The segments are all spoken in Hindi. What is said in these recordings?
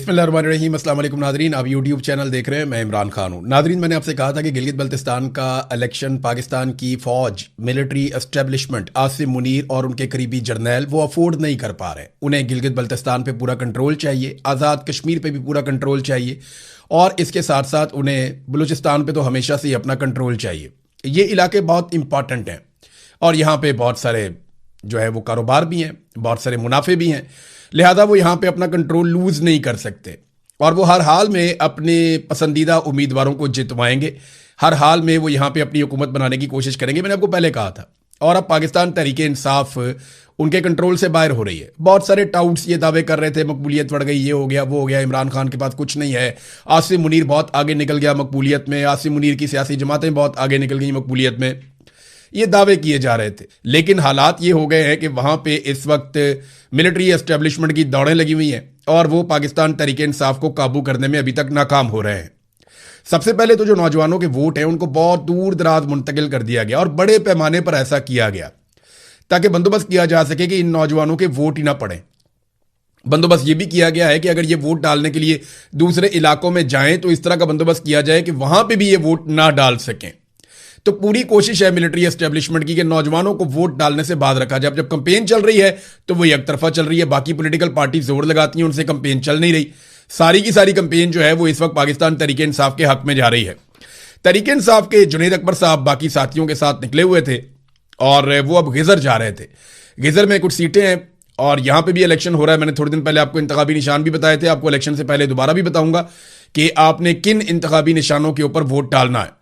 बिस्मिल्लाहिर्रहमानिर्रहीम। अस्सलाम वालेकुम नादरीन, आप यूट्यूब चैनल देख रहे हैं। मैं इमरान खान हूँ। नादरीन, मैंने आपसे कहा था कि गिलगित बल्तिस्तान का इलेक्शन पाकिस्तान की फ़ौज, मिलिट्री एस्टेब्लिशमेंट, आसिम मुनीर और उनके करीबी जर्नैल वो अफोर्ड नहीं कर पा रहे। उन्हें गिलगित बल्तिस्तान पे पूरा कंट्रोल चाहिए, आज़ाद कश्मीर पे भी पूरा कंट्रोल चाहिए और इसके साथ साथ उन्हें बलूचिस्तान पे तो हमेशा से ही अपना कंट्रोल चाहिए। ये इलाके बहुत इंपॉर्टेंट हैं और यहाँ पे बहुत सारे जो है वो कारोबार भी हैं, बहुत सारे मुनाफे भी हैं, लिहाजा वो यहाँ पे अपना कंट्रोल लूज नहीं कर सकते और वो हर हाल में अपने पसंदीदा उम्मीदवारों को जितवाएंगे। हर हाल में वो यहाँ पे अपनी हुकूमत बनाने की कोशिश करेंगे। मैंने आपको पहले कहा था। और अब पाकिस्तान तहरीक इंसाफ उनके कंट्रोल से बाहर हो रही है। बहुत सारे टाउट्स ये दावे कर रहे थे मकबूलियत बढ़ गई, ये हो गया, वो हो गया, इमरान खान के पास कुछ नहीं है, आसिम मुनीर बहुत आगे निकल गया मकबूलियत में, आसिम मुनीर की सियासी जमातें बहुत आगे निकल गई मकबूलियत में, ये दावे किए जा रहे थे। लेकिन हालात ये हो गए हैं कि वहां पे इस वक्त मिलिट्री एस्टेब्लिशमेंट की दौड़ें लगी हुई हैं और वो पाकिस्तान तहरीक इंसाफ को काबू करने में अभी तक नाकाम हो रहे हैं। सबसे पहले तो जो नौजवानों के वोट हैं उनको बहुत दूर दराज मुंतकिल कर दिया गया और बड़े पैमाने पर ऐसा किया गया ताकि बंदोबस्त किया जा सके कि इन नौजवानों के वोट ही ना पड़े। बंदोबस्त ये भी किया गया है कि अगर ये वोट डालने के लिए दूसरे इलाकों में जाएं तो इस तरह का बंदोबस्त किया जाए कि वहां पे भी ये वोट ना डाल सकें। तो पूरी कोशिश है मिलिट्री एस्टेब्लिशमेंट की कि नौजवानों को वोट डालने से बाध रखा जाए। जब कंपेन चल रही है तो वो एक तरफा चल रही है, बाकी पॉलिटिकल पार्टी जोर लगाती हैं, उनसे कंपेन चल नहीं रही। सारी की सारी कंपेन जो है वो इस वक्त पाकिस्तान तहरीक इंसाफ के हक में जा रही है। तहरीक इंसाफ के जुनैद अकबर साहब बाकी साथियों के साथ निकले हुए थे और वो अब गिजर जा रहे थे। गिजर में कुछ सीटें हैं और यहां पे भी इलेक्शन हो रहा है। मैंने थोड़े दिन पहले आपको इंतखाबी निशान भी बताए थे, आपको इलेक्शन से पहले दोबारा भी बताऊंगा कि आपने किन इंतखाबी निशानों के ऊपर वोट डालना है।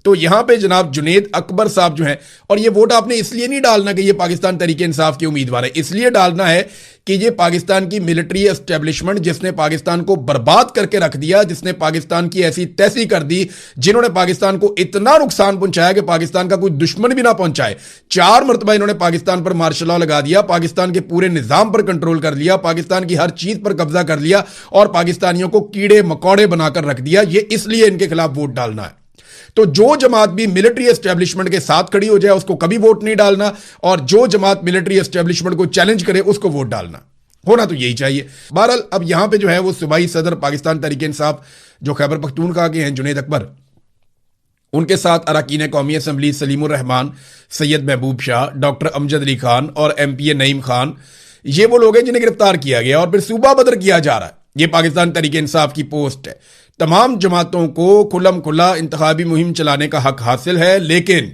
तो यहां पे जनाब जुनैद अकबर साहब जो हैं, और ये वोट आपने इसलिए नहीं डालना कि ये पाकिस्तान तहरीक इंसाफ के उम्मीदवार है, इसलिए डालना है कि ये पाकिस्तान की मिलिट्री एस्टेब्लिशमेंट जिसने पाकिस्तान को बर्बाद करके रख दिया, जिसने पाकिस्तान की ऐसी तैसी कर दी, जिन्होंने पाकिस्तान को इतना नुकसान पहुंचाया कि पाकिस्तान का कोई दुश्मन भी ना पहुंचाए। 4 मरतबा इन्होंने पाकिस्तान पर मार्शल लॉ लगा दिया, पाकिस्तान के पूरे निजाम पर कंट्रोल कर लिया, पाकिस्तान की हर चीज पर कब्जा कर लिया और पाकिस्तानियों को कीड़े मकौड़े बनाकर रख दिया। ये इसलिए इनके खिलाफ वोट डालना है। तो जो जमात भी मिलिट्री एस्टेब्लिशमेंट के साथ खड़ी हो जाए उसको कभी वोट नहीं डालना और जो जमात मिलिट्री एस्टेब्लिशमेंट को चैलेंज करे उसको वोट डालना। होना तो यही चाहिए। बहरहाल अब यहां पे जो है वो सूबाई सदर पाकिस्तान तहरीक इंसाफ जो खैबर पख्तूनख्वा के हैं जुनैद अकबर, उनके साथ अरकान कौमी असम्बली सलीमुर रहमान, सैयद महबूब शाह, डॉक्टर अमजद अली खान और MPA नईम खान, ये वो लोग हैं जिन्हें गिरफ्तार किया गया और फिर सूबा बदर किया जा रहा है। ये पाकिस्तान तहरीक इंसाफ की पोस्ट है। तमाम जमातों को खुल्लम खुल्ला इंतखाबी मुहिम चलाने का हक हासिल है, लेकिन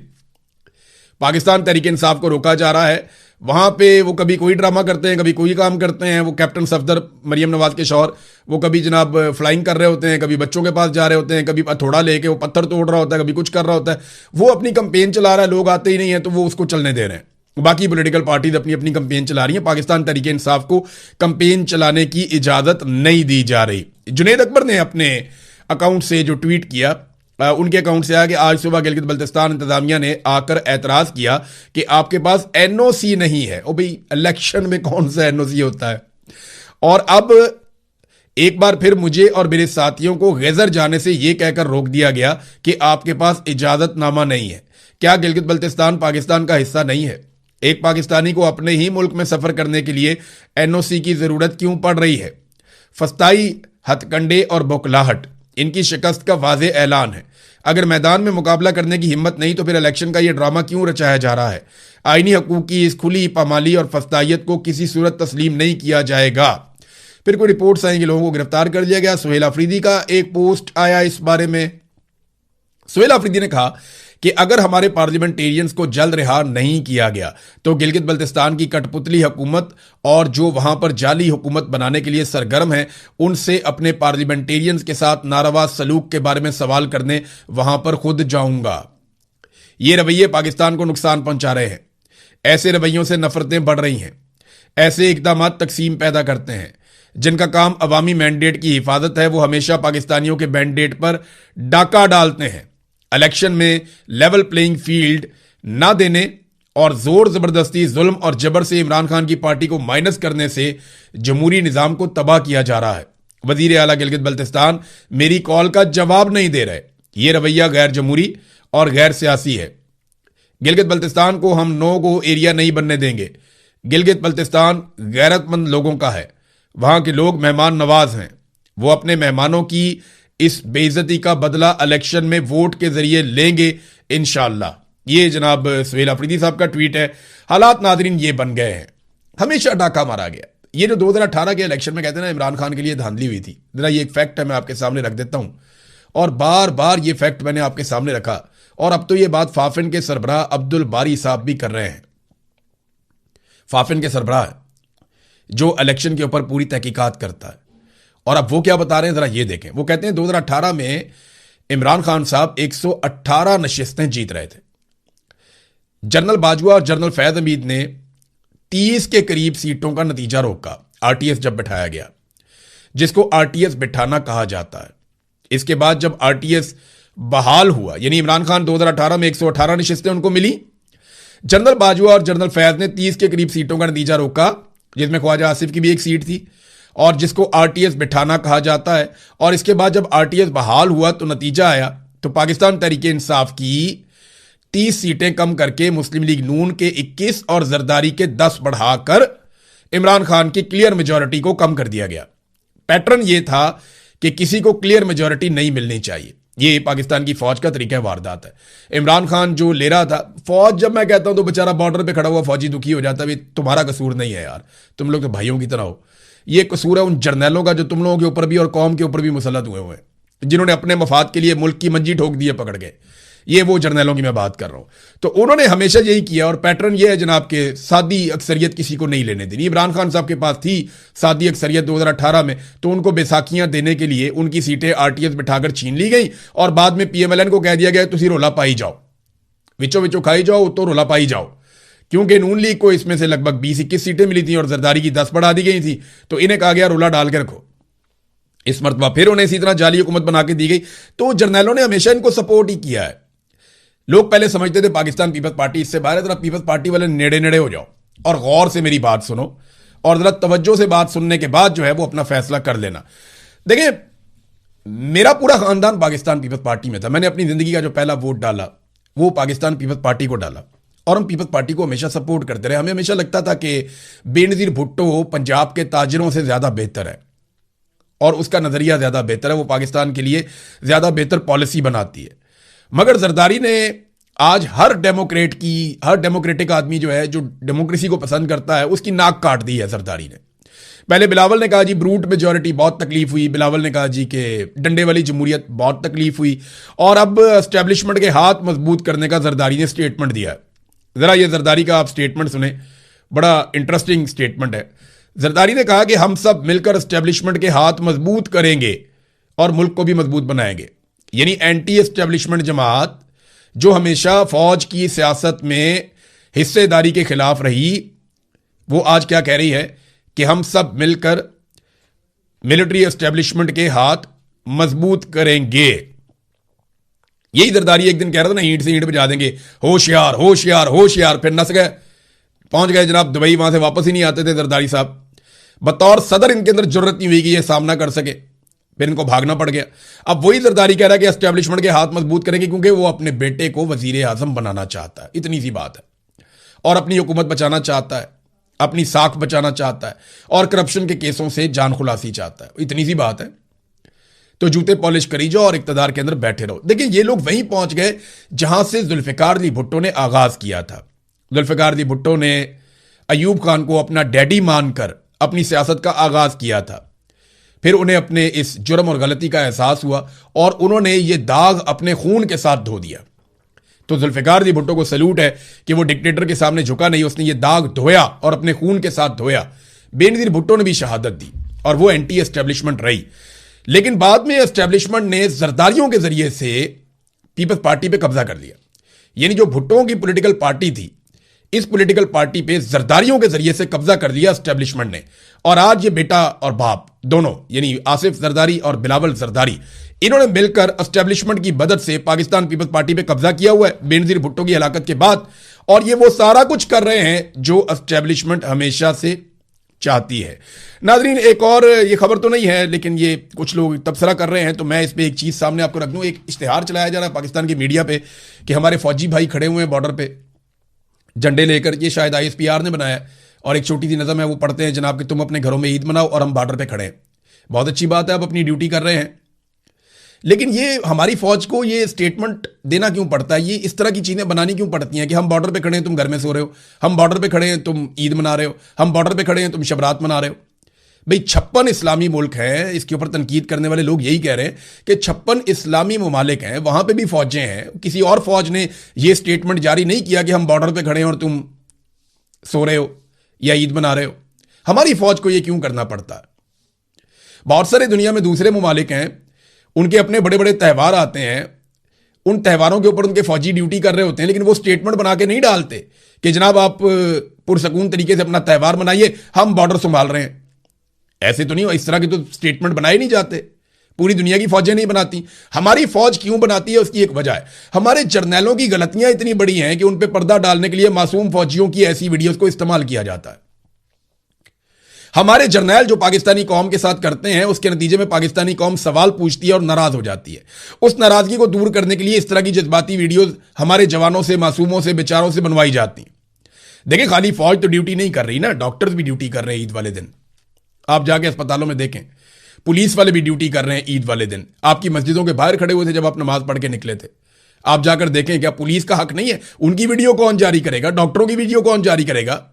पाकिस्तान तहरीक इंसाफ को रोका जा रहा है। वहां पे वो कभी कोई ड्रामा करते हैं, कभी कोई काम करते हैं। वो कैप्टन सफदर मरियम नवाज के शौहर, वो कभी जनाब फ्लाइंग कर रहे होते हैं, कभी बच्चों के पास जा रहे होते हैं, कभी हथौड़ा लेके वो पत्थर तोड़ रहा होता है, कभी कुछ कर रहा होता है। वो अपनी कंपेन चला रहा है, लोग आते ही नहीं है तो वो उसको चलने दे रहे हैं। बाकी पॉलिटिकल पार्टीज अपनी अपनी कंपेन चला रही हैं, पाकिस्तान तहरीक इंसाफ को कंपेन चलाने की इजाजत नहीं दी जा रही। जुनैद अकबर ने अपने अकाउंट से जो ट्वीट किया, उनके अकाउंट से आया कि आज सुबह गिलगित बल्तिस्तान इंतजामिया ने आकर एतराज किया कि आपके पास NOC नहीं है। ओ भाई, इलेक्शन में कौन सा NOC होता है? और अब एक बार फिर मुझे और मेरे साथियों को गैजर जाने से यह कहकर रोक दिया गया कि आपके पास इजाजतनामा नहीं है। क्या गिलगित बल्तिस्तान पाकिस्तान का हिस्सा नहीं है? एक पाकिस्तानी को अपने ही मुल्क में सफर करने के लिए NOC की जरूरत क्यों पड़ रही है? फस्ताई, हथकंडे और बौखलाहट, इनकी शिकस्त का वाज़े ऐलान है। अगर मैदान में मुकाबला करने की हिम्मत नहीं तो फिर इलेक्शन का यह ड्रामा क्यों रचाया जा रहा है? आईनी हकूक की इस खुली पामाली और फस्तायत को किसी सूरत तस्लीम नहीं किया जाएगा। फिर कोई रिपोर्ट्स आई कि लोगों को गिरफ्तार कर लिया गया। सुहेल अफरीदी का एक पोस्ट आया इस बारे में। सुहेल अफरीदी ने कहा कि अगर हमारे पार्लियामेंटेरियंस को जल्द रिहा नहीं किया गया तो गिलगित बल्तिस्तान की कठपुतली हुकूमत और जो वहां पर जाली हुकूमत बनाने के लिए सरगर्म है उनसे अपने पार्लियामेंटेरियंस के साथ नारवा सलूक के बारे में सवाल करने वहां पर खुद जाऊंगा। ये रवैये पाकिस्तान को नुकसान पहुंचा रहे हैं। ऐसे रवैयों से नफरतें बढ़ रही हैं। ऐसे इकदाम तकसीम पैदा करते हैं। जिनका काम अवामी मैंडेट की हिफाजत है वो हमेशा पाकिस्तानियों के मैंडेट पर डाका डालते हैं। इलेक्शन में लेवल प्लेइंग फील्ड ना देने और जोर जबरदस्ती, जुल्म और जबर से इमरान खान की पार्टी को माइनस करने से जमहूरी निजाम को तबाह किया जा रहा है। वजीर आला गिलगित बल्तिस्तान मेरी कॉल का जवाब नहीं दे रहे। यह रवैया गैर जमहूरी और गैर सियासी है। गिलगित बल्तिस्तान को हम नो गो एरिया नहीं बनने देंगे। गिलगित बल्तिस्तान गैरतमंद लोगों का है। वहां के लोग मेहमान नवाज हैं। वो अपने मेहमानों की इस बेइज्जती का बदला इलेक्शन में वोट के जरिए लेंगे इंशाअल्लाह। ये जनाब सुहेल अफरीदी साहब का ट्वीट है। हालात नाजरीन ये बन गए हैं, हमेशा डाका मारा गया। ये जो 2018 के इलेक्शन में कहते हैं ना इमरान खान के लिए धांधली हुई थी, जरा ये एक फैक्ट है, मैं आपके सामने रख देता हूं। और बार बार ये फैक्ट मैंने आपके सामने रखा, और अब तो ये बात फाफिन के सरबराह अब्दुल बारी साहब भी कर रहे हैं। फाफिन के सरबराह जो इलेक्शन के ऊपर पूरी तहकीकात करता है, और अब वो क्या बता रहे हैं जरा ये देखें। वो कहते हैं 2018 में इमरान खान साहब 118 नशिस्तें जीत रहे थे। जनरल बाजवा और जनरल फैज हमीद ने 30 के करीब सीटों का नतीजा रोका आरटीएस जब बिठाया गया, जिसको आरटीएस बिठाना कहा जाता है। इसके बाद जब आरटीएस बहाल हुआ, यानी इमरान खान 2018 में 118 नशिस्तें उनको मिली, जनरल बाजवा और जनरल फैज ने 30 के करीब सीटों का नतीजा रोका, जिसमें ख्वाजा आसिफ की भी एक सीट थी, और जिसको आरटीएस बिठाना कहा जाता है। और इसके बाद जब आरटीएस बहाल हुआ तो नतीजा आया तो पाकिस्तान तहरीक इंसाफ की 30 सीटें कम करके मुस्लिम लीग नून के 21 और जरदारी के 10 बढ़ाकर इमरान खान की क्लियर मेजॉरिटी को कम कर दिया गया। पैटर्न यह था कि किसी को क्लियर मेजॉरिटी नहीं मिलनी चाहिए। ये पाकिस्तान की फौज का तरीका वारदात है। इमरान खान जो ले रहा था, फौज जब मैं कहता हूं तो बेचारा बॉर्डर पे खड़ा हुआ फौजी दुखी हो जाता है, तुम्हारा कसूर नहीं है यार, तुम लोग तो भाइयों की तरह हो। ये कसूर है उन जर्नैलों का जो तुम लोगों के ऊपर भी और कौम के ऊपर भी मुसल्लत हुए हैं, जिन्होंने अपने मफाद के लिए मुल्क की मंजी ठोक दी है पकड़ के। ये वो जर्नैलों की मैं बात कर रहा हूं। तो उन्होंने हमेशा यही किया, और पैटर्न ये है जनाब के सादी अक्सरियत किसी को नहीं लेने देनी। इमरान खान साहब के पास थी सादी अक्सरियत 2018 में, तो उनको बैसाखियां देने के लिए उनकी सीटें आरटीएस बिठाकर छीन ली गई, और बाद में पीएमएलएन को कह दिया गया तुसी रोला पाई जाओ, विचो विचो खाई जाओ तो रोला पाई जाओ। क्योंकि नून लीग को इसमें से लगभग 20-21 सीटें मिली थी और जरदारी की 10 बढ़ा दी गई थी, तो इन्हें कहा गया रोला डाल के रखो। इस मरतबा फिर उन्हें इसी तरह जाली हुकूमत बना के दी गई। तो जर्नैलों ने हमेशा इनको सपोर्ट ही किया है। लोग पहले समझते थे पाकिस्तान पीपल्स पार्टी इससे बाहर है, जरा पीपल्स पार्टी वाले नेड़े नेड़े हो जाओ और गौर से मेरी बात सुनो, और जरा तवज्जो से बात सुनने के बाद जो है वो अपना फैसला कर लेना। देखिए, मेरा पूरा खानदान पाकिस्तान पीपल्स पार्टी में था। मैंने अपनी जिंदगी का जो पहला वोट डाला वो पाकिस्तान पीपल्स पार्टी को डाला, और हम पीपल्स पार्टी को हमेशा सपोर्ट करते रहे। हमें हमेशा लगता था कि बेनज़ीर भुट्टो पंजाब के ताजिरों से ज्यादा बेहतर है, और उसका नजरिया ज्यादा बेहतर है, वो पाकिस्तान के लिए ज्यादा बेहतर पॉलिसी बनाती है। मगर जरदारी ने आज हर डेमोक्रेटिक आदमी जो है, जो डेमोक्रेसी को पसंद करता है, उसकी नाक काट दी है जरदारी ने। पहले बिलावल ने कहा जी ब्रूट मेजॉरिटी, बहुत तकलीफ हुई। बिलावल ने कहा जी कि डंडे वाली जमहूरियत, बहुत तकलीफ हुई। और अब एस्टेब्लिशमेंट के हाथ मजबूत करने का जरदारी ने स्टेटमेंट दिया है। जरा ये जरदारी का आप स्टेटमेंट सुने, बड़ा इंटरेस्टिंग स्टेटमेंट है। जरदारी ने कहा कि हम सब मिलकर एस्टेब्लिशमेंट के हाथ मजबूत करेंगे और मुल्क को भी मजबूत बनाएंगे। यानी एंटी एस्टेब्लिशमेंट जमात जो हमेशा फौज की सियासत में हिस्सेदारी के खिलाफ रही, वो आज क्या कह रही है कि हम सब मिलकर मिलिट्री एस्टेब्लिशमेंट के हाथ मजबूत करेंगे। यही जरदारी एक दिन कह रहा था ना, ईंट से ईंट बजा देंगे, होशियार होशियार होशियार। फिर नस गए, पहुंच गए जनाब दुबई, वहां से वापस ही नहीं आते थे जरदारी साहब। बतौर सदर इनके अंदर जरूरत नहीं हुई कि ये सामना कर सके, फिर इनको भागना पड़ गया। अब वही जरदारी कह रहा है कि एस्टेब्लिशमेंट के हाथ मजबूत करेंगे, क्योंकि वो अपने बेटे को वजीर आजम बनाना चाहता है, इतनी सी बात है। और अपनी हुकूमत बचाना चाहता है, अपनी साख बचाना चाहता है, और करप्शन के केसों से जान खुलासी चाहता है, इतनी सी बात है। तो जूते पॉलिश करी जाओ और इक्तदार के अंदर बैठे रहो। देखिए, ये लोग वहीं पहुंच गए जहां से जुल्फिकार अली भुट्टो ने आगाज किया था। जुल्फिकार अली भुट्टो ने अयूब खान को अपना डैडी मानकर अपनी सियासत का आगाज किया था। फिर उन्हें अपने इस जुर्म और गलती का एहसास हुआ और उन्होंने ये दाग अपने खून के साथ धो दिया। तो जुल्फिकार अली भुट्टो को सैल्यूट है कि वो डिक्टेटर के सामने झुका नहीं, उसने ये दाग धोया और अपने खून के साथ धोया। बेनज़ीर भुट्टो ने भी शहादत दी और वो एंटी एस्टेब्लिशमेंट रही। लेकिन बाद में एस्टेब्लिशमेंट ने जरदारियों के जरिए से पीपल्स पार्टी पे कब्जा कर लिया। यानी जो भुट्टो की पॉलिटिकल पार्टी थी, इस पॉलिटिकल पार्टी पे जरदारियों के जरिए से कब्जा कर लिया एस्टेब्लिशमेंट ने। और आज ये बेटा और बाप दोनों, यानी आसिफ जरदारी और बिलावल जरदारी, इन्होंने मिलकर एस्टेब्लिशमेंट की मदद से पाकिस्तान पीपल्स पार्टी पे कब्जा किया हुआ है बेनज़ीर भुट्टो की हलाकत के बाद। और ये वो सारा कुछ कर रहे हैं जो एस्टेब्लिशमेंट हमेशा से चाहती है। नाजरीन, एक और ये खबर तो नहीं है, लेकिन ये कुछ लोग तबसरा कर रहे हैं, तो मैं इस पे एक चीज सामने आपको रख दूं। एक इश्तिहार चलाया जा रहा है पाकिस्तान की मीडिया पे कि हमारे फौजी भाई खड़े हुए हैं बॉर्डर पे झंडे लेकर। ये शायद ISPR ने बनाया, और एक छोटी सी नज़म है, वो पढ़ते हैं जनाब कि तुम अपने घरों में ईद मनाओ और हम बॉर्डर पे खड़े हैं। बहुत अच्छी बात है, आप अपनी ड्यूटी कर रहे हैं, लेकिन ये हमारी फौज को ये स्टेटमेंट देना क्यों पड़ता है, ये इस तरह की चीजें बनानी क्यों पड़ती हैं कि हम बॉर्डर पे खड़े हैं तुम घर में सो रहे हो, हम बॉर्डर पे खड़े हैं तुम ईद मना रहे हो, हम बॉर्डर पे खड़े हैं तुम शबरात मना रहे हो। भाई 56 इस्लामी मुल्क हैं, इसके ऊपर तनकीद करने वाले लोग यही कह रहे हैं कि 56 इस्लामी ममालिक हैं, वहां पे भी फौजें हैं, किसी और फौज ने यह स्टेटमेंट जारी नहीं किया कि हम बॉर्डर पे खड़े हैं और तुम सो रहे हो या ईद मना रहे हो। हमारी फौज को यह क्यों करना पड़ता है? बहुत सारे दुनिया में दूसरे ममालिक हैं, उनके अपने बड़े बड़े त्यौहार आते हैं, उन त्यौहारों के ऊपर उनके फौजी ड्यूटी कर रहे होते हैं, लेकिन वो स्टेटमेंट बना के नहीं डालते कि जनाब आप पुरसकून तरीके से अपना त्यौहार मनाइए, हम बॉर्डर संभाल रहे हैं। ऐसे तो नहीं, इस तरह के तो स्टेटमेंट बनाए नहीं जाते, पूरी दुनिया की फौजें नहीं बनाती। हमारी फौज क्यों बनाती है, उसकी एक वजह है, हमारे जर्नैलों की गलतियां इतनी बड़ी हैं कि उन पर पर्दा डालने के लिए मासूम फौजियों की ऐसी वीडियोस को इस्तेमाल किया जाता है। हमारे जर्नैल जो पाकिस्तानी कौम के साथ करते हैं, उसके नतीजे में पाकिस्तानी कौम सवाल पूछती है और नाराज हो जाती है। उस नाराजगी को दूर करने के लिए इस तरह की जज्बाती वीडियोस हमारे जवानों से, मासूमों से, बेचारों से बनवाई जाती हैं। देखिए, खाली फौज तो ड्यूटी नहीं कर रही ना, डॉक्टर्स भी ड्यूटी कर रहे हैं ईद वाले दिन। आप जाके अस्पतालों में देखें, पुलिस वाले भी ड्यूटी कर रहे हैं ईद वाले दिन। आपकी मस्जिदों के बाहर खड़े हुए थे जब आप नमाज पढ़ के निकले थे। आप जाकर देखें, क्या पुलिस का हक नहीं है? उनकी वीडियो कौन जारी करेगा? डॉक्टरों की वीडियो कौन जारी करेगा?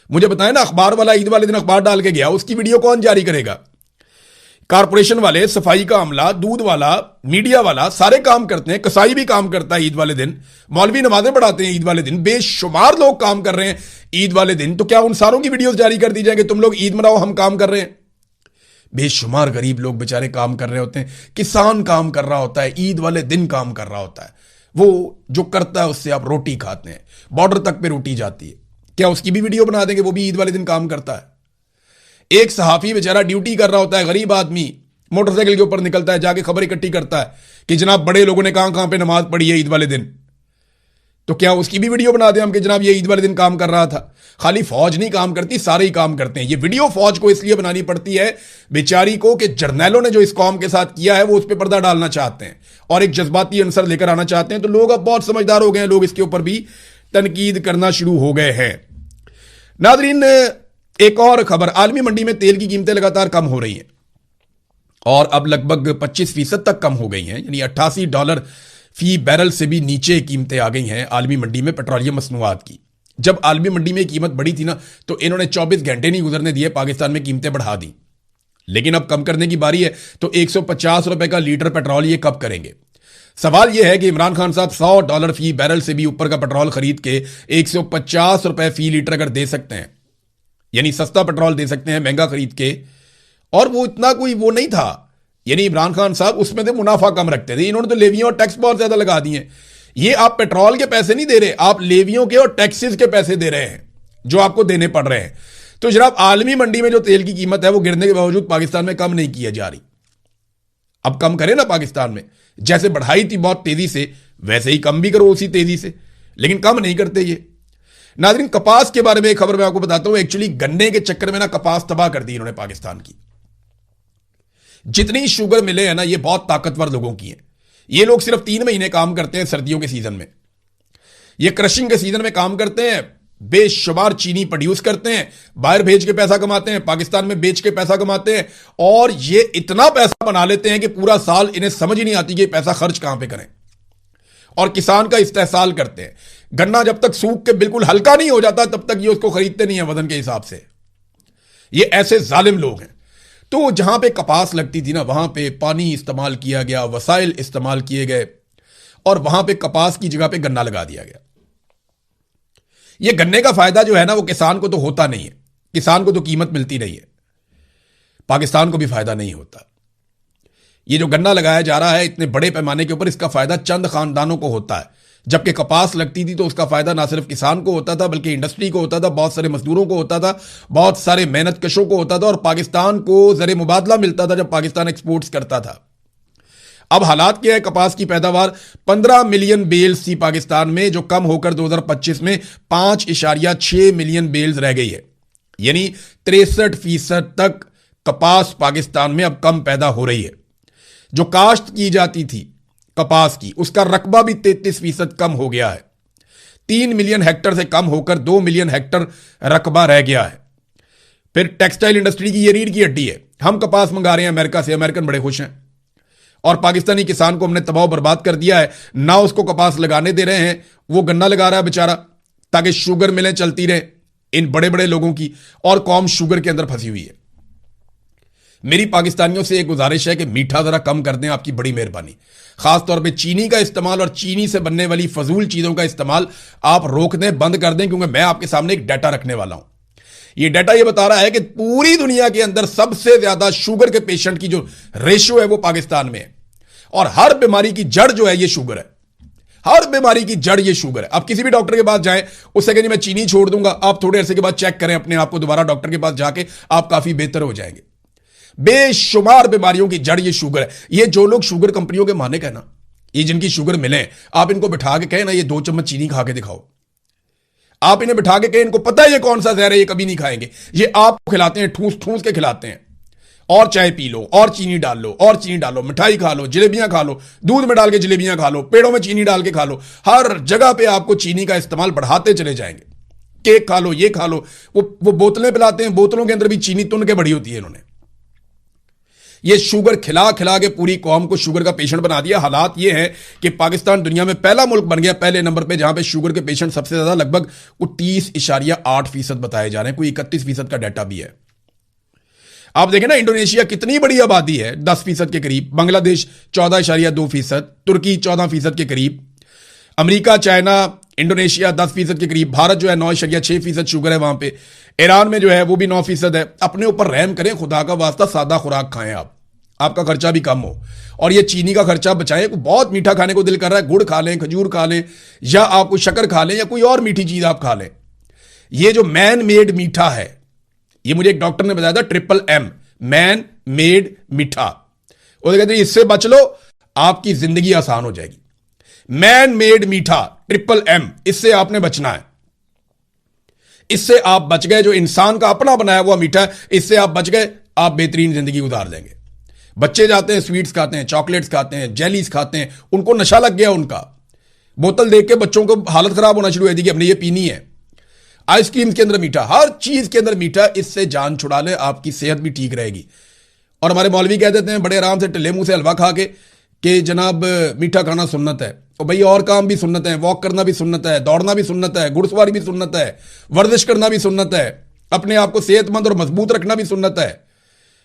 मुझे बताएं ना, अखबार वाला ईद वाले दिन अखबार डाल के गया, उसकी वीडियो कौन जारी करेगा? कारपोरेशन वाले, सफाई का अमला, दूध वाला, मीडिया वाला, सारे काम करते हैं। कसाई भी काम करता है ईद वाले दिन, मौलवी नमाजें पढ़ाते हैं ईद वाले दिन, बेशुमार लोग काम कर रहे हैं ईद वाले दिन। तो क्या उन सारों की वीडियोस जारी कर दी जाएगी, तुम लोग ईद मनाओ, हम काम कर रहे हैं? बेशुमार गरीब लोग बेचारे काम कर रहे होते हैं, किसान काम कर रहा होता है, ईद वाले दिन काम कर रहा होता है। वो जो करता है उससे आप रोटी खाते हैं, बॉर्डर तक पे रोटी जाती है। क्या उसकी भी वीडियो बना देंगे? वो भी ईद वाले दिन काम करता है। एक सहाफी बेचारा ड्यूटी कर रहा होता है, गरीब आदमी, मोटरसाइकिल के ऊपर निकलता है, जाके खबर इकट्ठी करता है कि जनाब बड़े लोगों ने कहां कहां पे नमाज पढ़ी है ईद वाले दिन। तो क्या उसकी भी वीडियो बना दें हम कि जनाब ये ईद वाले दिन काम कर रहा था? खाली फौज नहीं काम करती, सारे ही काम करते हैं। ये वीडियो फौज को इसलिए बनानी पड़ती है बेचारी को कि जर्नैलों ने जो इस कौम के साथ किया है वो उस पर पर्दा डालना चाहते हैं और एक जज्बाती अंसर लेकर आना चाहते हैं। तो लोग अब बहुत समझदार हो गए हैं, लोग इसके ऊपर भी तनकीद करना शुरू हो गए हैं। नादरीन, एक और खबर, आलमी मंडी में तेल की कीमतें लगातार कम हो रही हैं और अब लगभग 25% तक कम हो गई हैं, यानी $88 फी बैरल से भी नीचे कीमतें आ गई हैं आलमी मंडी में पेट्रोलियम मसनूआत की। जब आलमी मंडी में कीमत बढ़ी थी ना, तो इन्होंने 24 घंटे नहीं गुजरने दिए, पाकिस्तान में कीमतें बढ़ा दी। लेकिन अब कम करने की बारी है, तो $150 का लीटर पेट्रोल ये कब करेंगे? सवाल यह है कि इमरान खान साहब $100 फी बैरल से भी ऊपर का पेट्रोल खरीद के $150 फी लीटर अगर दे सकते हैं, यानी सस्ता पेट्रोल दे सकते हैं महंगा खरीद के, और वो इतना कोई वो नहीं था, यानी इमरान खान साहब उसमें से मुनाफा कम रखते थे। इन्होंने तो लेवियों और टैक्स बहुत ज्यादा लगा दिए। ये आप पेट्रोल के पैसे नहीं दे रहे, आप लेवियों के और टैक्सेस के पैसे दे रहे हैं जो आपको देने पड़ रहे हैं। तो जनाब, आलमी मंडी में जो तेल की कीमत है वो गिरने के बावजूद पाकिस्तान में कम नहीं किया जा रही। अब कम करे ना पाकिस्तान में, जैसे बढ़ाई थी बहुत तेजी से, वैसे ही कम भी करो उसी तेजी से, लेकिन कम नहीं करते ये। नाज़रीन, कपास के बारे में एक खबर मैं आपको बताता हूं। एक्चुअली गन्ने के चक्कर में ना कपास तबाह कर दी इन्होंने पाकिस्तान की। जितनी शुगर मिले हैं ना, ये बहुत ताकतवर लोगों की है। ये लोग सिर्फ 3 महीने काम करते हैं सर्दियों के सीजन में, ये क्रशिंग के सीजन में काम करते हैं, बेशुमार चीनी प्रोड्यूस करते हैं, बाहर भेज के पैसा कमाते हैं, पाकिस्तान में बेच के पैसा कमाते हैं, और ये इतना पैसा बना लेते हैं कि पूरा साल इन्हें समझ ही नहीं आती कि पैसा खर्च कहां पे करें, और किसान का इस्तेहसाल करते हैं। गन्ना जब तक सूख के बिल्कुल हल्का नहीं हो जाता तब तक ये उसको खरीदते नहीं है वजन के हिसाब से। ये ऐसे जालिम लोग हैं। तो जहां पे कपास लगती थी ना, वहां पे पानी इस्तेमाल किया गया, वसाइल इस्तेमाल किए गए, और वहां पे कपास की जगह पे गन्ना लगा दिया गया। ये गन्ने का फायदा जो है ना, वो किसान को तो होता नहीं है, किसान को तो कीमत मिलती नहीं है, पाकिस्तान को भी फायदा नहीं होता। ये जो गन्ना लगाया जा रहा है इतने बड़े पैमाने के ऊपर, इसका फायदा चंद खानदानों को होता है, जबकि कपास लगती थी तो उसका फायदा ना सिर्फ किसान को होता था बल्कि इंडस्ट्री को होता था, बहुत सारे मजदूरों को होता था, बहुत सारे मेहनत कशों को होता था, और पाकिस्तान को ज़र मुबादला मिलता था जब पाकिस्तान एक्सपोर्ट्स करता था। अब हालात क्या है, कपास की पैदावार 15 मिलियन बेल्स थी पाकिस्तान में, जो कम होकर 2025 में 5.6 मिलियन बेल्स रह गई है, यानी 63% तक कपास पाकिस्तान में अब कम पैदा हो रही है। जो काश्त की जाती थी कपास की, उसका रकबा भी 33% कम हो गया है। 3 मिलियन हेक्टर से कम होकर 2 मिलियन हेक्टर रकबा रह गया है। फिर टेक्सटाइल इंडस्ट्री की ये रीढ़ की हड्डी है, हम कपास मंगा रहे हैं अमेरिका से, अमेरिकन बड़े खुश हैं, और पाकिस्तानी किसान को हमने तबाह बर्बाद कर दिया है। ना उसको कपास लगाने दे रहे हैं, वो गन्ना लगा रहा है बेचारा, ताकि शुगर मिलें चलती रहे इन बड़े बड़े लोगों की, और कौम शुगर के अंदर फंसी हुई है। मेरी पाकिस्तानियों से एक गुजारिश है कि मीठा जरा कम कर दें, आपकी बड़ी मेहरबानी। खासतौर पे चीनी का इस्तेमाल और चीनी से बनने वाली फजूल चीजों का इस्तेमाल आप रोक दें, बंद कर दें, क्योंकि मैं आपके सामने एक डाटा रखने वाला हूं। ये डाटा ये बता रहा है कि पूरी दुनिया के अंदर सबसे ज्यादा शुगर के पेशेंट की जो रेशियो है वो पाकिस्तान में है, और हर बीमारी की जड़ जो है ये शुगर है। हर बीमारी की जड़ ये शुगर है। आप किसी भी डॉक्टर के पास जाएं, उससे कहें मैं चीनी छोड़ दूंगा, आप थोड़े अरसे के बाद चेक करें अपने आप को, दोबारा डॉक्टर के पास जाके आप काफी बेहतर हो जाएंगे। बेशुमार बीमारियों की जड़ ये शुगर है। ये जो लोग शुगर कंपनियों के माने कहना, ये जिनकी शुगर मिले, आप इनको बिठा के कहें ना ये 2 चम्मच चीनी खा के दिखाओ। आप इन्हें बिठा के कहें, इनको पता है ये कौन सा जहर है, ये कभी नहीं खाएंगे। ये आपको खिलाते हैं, ठूस ठूस के खिलाते हैं, और चाय पी लो, और चीनी डाल लो, और चीनी डालो, मिठाई खा लो, जलेबियां खा लो, दूध में डाल के जलेबियां खा लो, पेड़ों में चीनी डाल के खा लो। हर जगह पे आपको चीनी का इस्तेमाल बढ़ाते चले जाएंगे। केक खा लो, ये खा लो, वो बोतलें पिलाते हैं, बोतलों के अंदर भी चीनी तुन के बड़ी होती है इन्होंने। ये शुगर खिला खिला के पूरी कौम को शुगर का पेशेंट बना दिया। हालात ये है कि पाकिस्तान दुनिया में पहला मुल्क बन गया, पहले नंबर पे, जहां पे शुगर के पेशेंट सबसे ज्यादा, लगभग 30.8% बताए जा रहे हैं, कोई 31% का डाटा भी है। आप देखें ना, इंडोनेशिया कितनी बड़ी आबादी है, 10% के करीब, बांग्लादेश 14.2%, तुर्की 14% के करीब, अमेरिका, चाइना, इंडोनेशिया 10% के करीब, भारत जो है 9.6% शुगर है वहां पे, ईरान में जो है वो भी 9% है। अपने ऊपर रहम करें, खुदा का वास्ता, सादा खुराक खाएं आप, आपका खर्चा भी कम हो, और ये चीनी का खर्चा बचाएं। बहुत मीठा खाने को दिल कर रहा है, गुड़ खा लें, खजूर खा लें, या आप कोई शक्कर खा लें, या कोई और मीठी चीज आप खा लें। ये जो मैन मेड मीठा है, ये मुझे एक डॉक्टर ने बताया था, MMM, मैन मेड मीठा। वो कहते हैं इससे बच लो, आपकी जिंदगी आसान हो जाएगी। मैन मेड मीठा MMM, इससे आपने बचना है। इससे आप बच गए, जो इंसान का अपना बनाया हुआ मीठा है, इससे आप बच गए, आप बेहतरीन जिंदगी गुजार देंगे। बच्चे जाते हैं, स्वीट्स खाते हैं, चॉकलेट्स खाते हैं, जेलीज खाते हैं, उनको नशा लग गया उनका। बोतल देख के बच्चों को हालत खराब होना शुरू हो जाती है कि हमने ये पीनी है। आइसक्रीम के अंदर मीठा, हर चीज के अंदर मीठा, इससे जान छुड़ा ले, आपकी सेहत भी ठीक रहेगी। और हमारे मौलवी कह देते हैं बड़े आराम से टिल्ले मुंह से हलवा खा के कि जनाब मीठा खाना सुन्नत है। और भाई और काम भी सुन्नत है, वॉक करना भी सुन्नत है, दौड़ना भी सुन्नत है, घुड़सवारी भी सुन्नत है, वर्जिश करना भी सुन्नत है, अपने आप को सेहतमंद और मजबूत रखना भी सुन्नत है।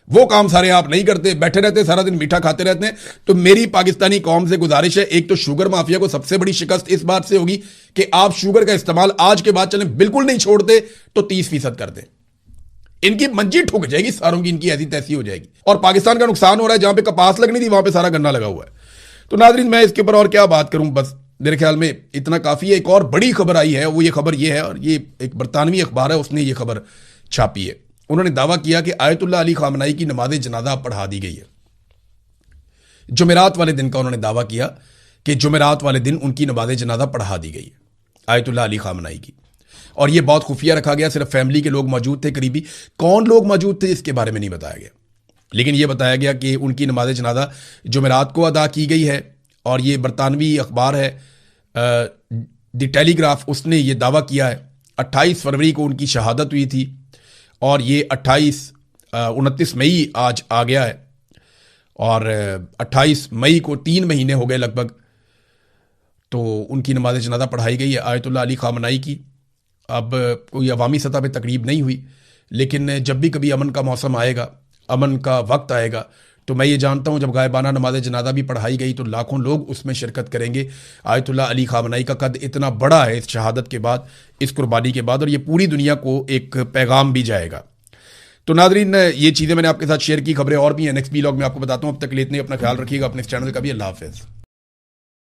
वो काम सारे आप नहीं करते, बैठे रहते सारा दिन मीठा खाते रहते हैं। तो मेरी पाकिस्तानी कौम से गुजारिश है, एक तो शुगर माफिया को सबसे बड़ी शिकस्त इस बात से होगी कि आप शुगर का इस्तेमाल आज के बाद चलें बिल्कुल नहीं छोड़ते तो 30% कर दें। इनकी मंजी ठुक जाएगी सारों की, इनकी ऐसी तैसी हो जाएगी। और पाकिस्तान का नुकसान हो रहा है, जहां पे कपास लगनी थी वहां पे सारा गन्ना लगा हुआ है। तो नाज़रीन, मैं इसके ऊपर और क्या बात करूं, बस मेरे ख्याल में इतना काफी है। एक और बड़ी खबर आई है, वो ये खबर ये है, और ये एक बरतानवी अखबार है, उसने ये खबर छापी है। उन्होंने दावा किया कि आयतुल्लाह अली खामनाई की नमाज जनाजा पढ़ा दी गई है। जुमेरात वाले दिन का उन्होंने दावा किया कि जुमेरात वाले दिन उनकी नमाज जनाजा पढ़ा दी गई है, आयतुल्लाह अली खामनाई की। और यह बहुत खुफिया रखा गया, सिर्फ फैमिली के लोग मौजूद थे, करीबी कौन लोग मौजूद थे इसके बारे में नहीं बताया गया, लेकिन यह बताया गया कि उनकी नमाज जनाजा जुमेरात को अदा की गई है। और ये बरतानवी अखबार है द टेलीग्राफ, उसने ये दावा किया है। 28 फरवरी को उनकी शहादत हुई थी, और ये 29 मई आज आ गया है, और 28 मई को 3 महीने हो गए लगभग, तो उनकी नमाज जनाजा पढ़ाई गई है आयतुल्लाह अली खामनाई की। अब कोई अवामी सतह पे तकरीब नहीं हुई, लेकिन जब भी कभी अमन का मौसम आएगा, अमन का वक्त आएगा, तो मैं ये जानता हूँ जब गायबाना नमाज जनाजा भी पढ़ाई गई तो लाखों लोग उसमें शिरकत करेंगे। आयतुल्लाह अली खामनाई का कद इतना बड़ा है इस शहादत के बाद, इस कुर्बानी के बाद, और ये पूरी दुनिया को एक पैगाम भी जाएगा। तो नाज़रीन, ये चीज़ें मैंने आपके साथ शेयर की, खबरें और भी हैं, नेक्स्ट व्लॉग में आपको बताता हूँ। अब तक लेते हैं, अपना ख्याल रखिएगा, अपने इस चैनल का भी। अल्लाह हाफ़िज़।